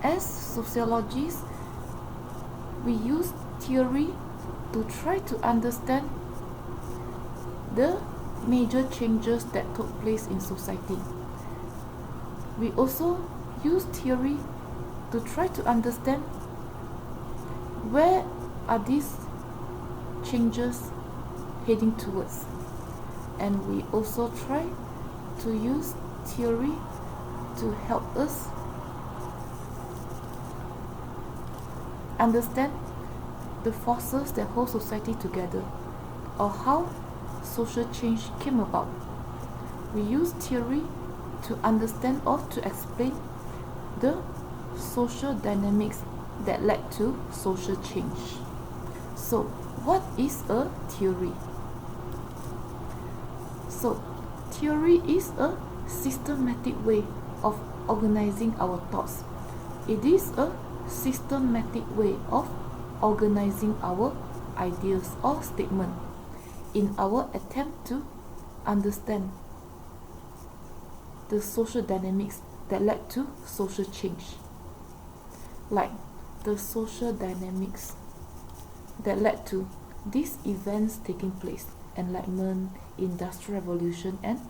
As sociologists, we use theory to try to understand the major changes that took place in society. We also use theory to try to understand where are these changes heading towards. And we also try to use theory to help us understand the forces that hold society together, or how social change came about. We use theory to understand or to explain the social dynamics that led to social change. So, what is a theory? So, theory is a systematic way of organizing our thoughts. It is a systematic way of organizing our ideas or statements in our attempt to understand the social dynamics that led to social change. Like the social dynamics that led to these events taking place: Enlightenment, Industrial Revolution, and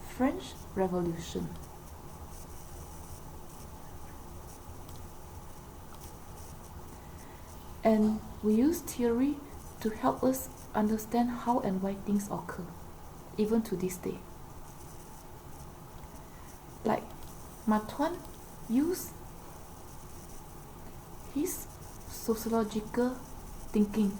French Revolution. And we use theory to help us understand how and why things occur, even to this day. Like Martuan used his sociological thinking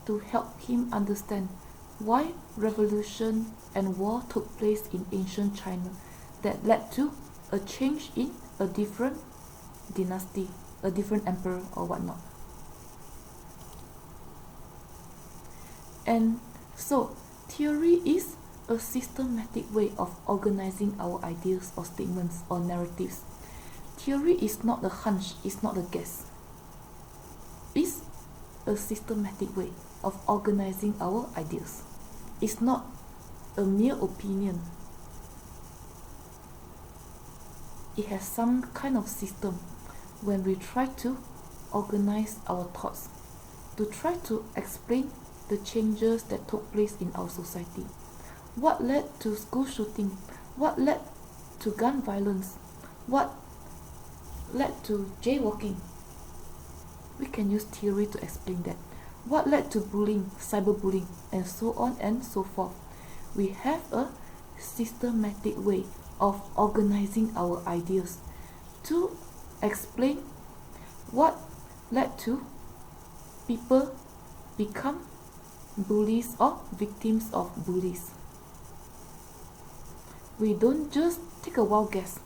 to help him understand why revolution and war took place in ancient China that led to a change in a different dynasty, a different emperor or whatnot. And so, theory is a systematic way of organizing our ideas or statements or narratives. Theory is not a hunch, it's not a guess. It's a systematic way of organizing our ideas. It's not a mere opinion. It has some kind of system when we try to organize our thoughts, to try to explain the changes that took place in our society. What led to school shooting? What led to gun violence? What led to jaywalking? We can use theory to explain that. What led to bullying, cyberbullying, and so on and so forth. We have a systematic way of organizing our ideas to explain what led to people become bullies or victims of bullies. We don't just take a wild guess,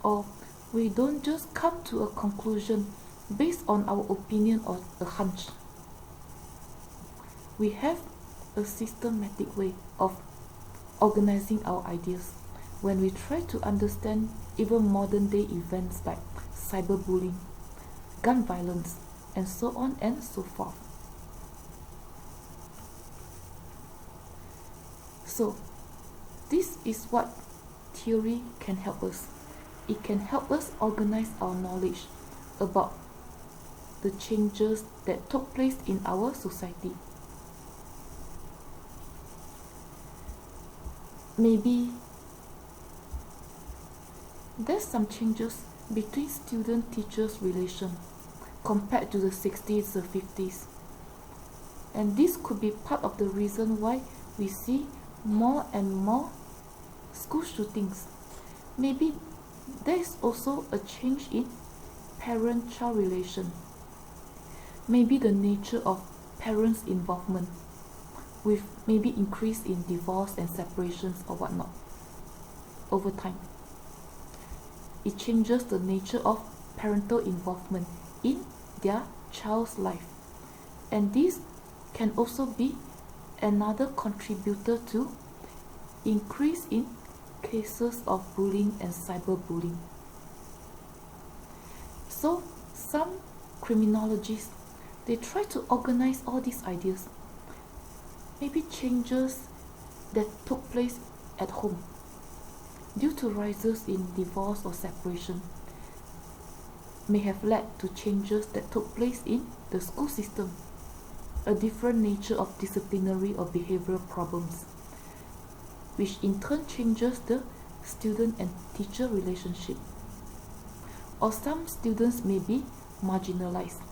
or we don't just come to a conclusion based on our opinion or a hunch. We have a systematic way of organizing our ideas when we try to understand even modern day events like cyberbullying, gun violence, and so on and so forth. So, this is what theory can help us. It can help us organize our knowledge about the changes that took place in our society. Maybe there's some changes between student-teachers relation compared to the 60s or 50s. And this could be part of the reason why we see more and more school shootings. Maybe there is also a change in parent-child relation. Maybe the nature of parents' involvement, with maybe increase in divorce and separations or whatnot over time. It changes the nature of parental involvement in their child's life. And this can also be another contributor to increase in cases of bullying and cyberbullying. So some criminologists, they try to organize all these ideas, maybe changes that took place at home due to rises in divorce or separation. may have led to changes that took place in the school system, a different nature of disciplinary or behavioral problems, which in turn changes the student and teacher relationship. Or some students may be marginalized.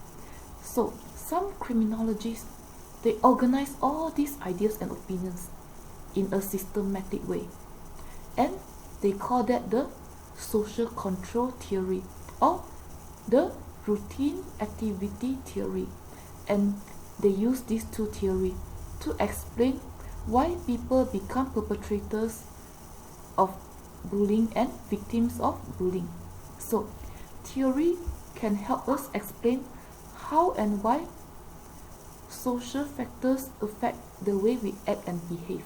So some criminologists, they organize all these ideas and opinions in a systematic way, and they call that the social control theory or the routine activity theory. And they use these two theories to explain why people become perpetrators of bullying and victims of bullying. So theory can help us explain how and why social factors affect the way we act and behave.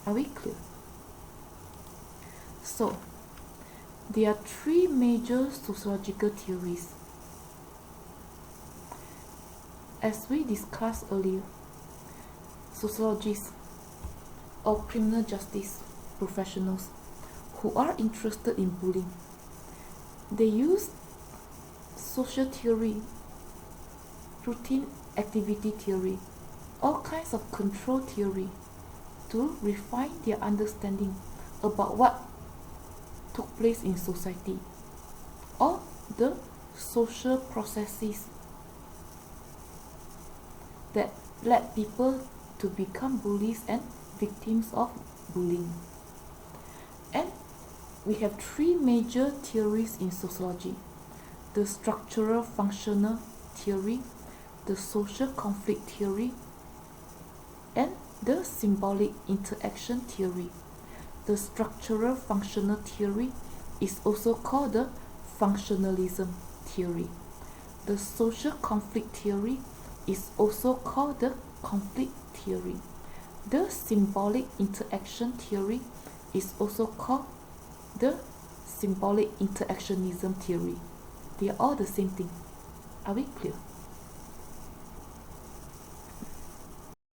Are we clear? So, there are three major sociological theories. As we discussed earlier, sociologists or criminal justice professionals who are interested in bullying, they use social theory, routine activity theory, all kinds of control theory to refine their understanding about what took place in society or the social processes that led people to become bullies and victims of bullying. And we have three major theories in sociology: the structural functional theory, the social conflict theory, and the symbolic interaction theory. The structural functional theory is also called the functionalism theory. The social conflict theory is also called the conflict theory. The symbolic interaction theory is also called the symbolic interactionism theory. They are all the same thing. Are we clear?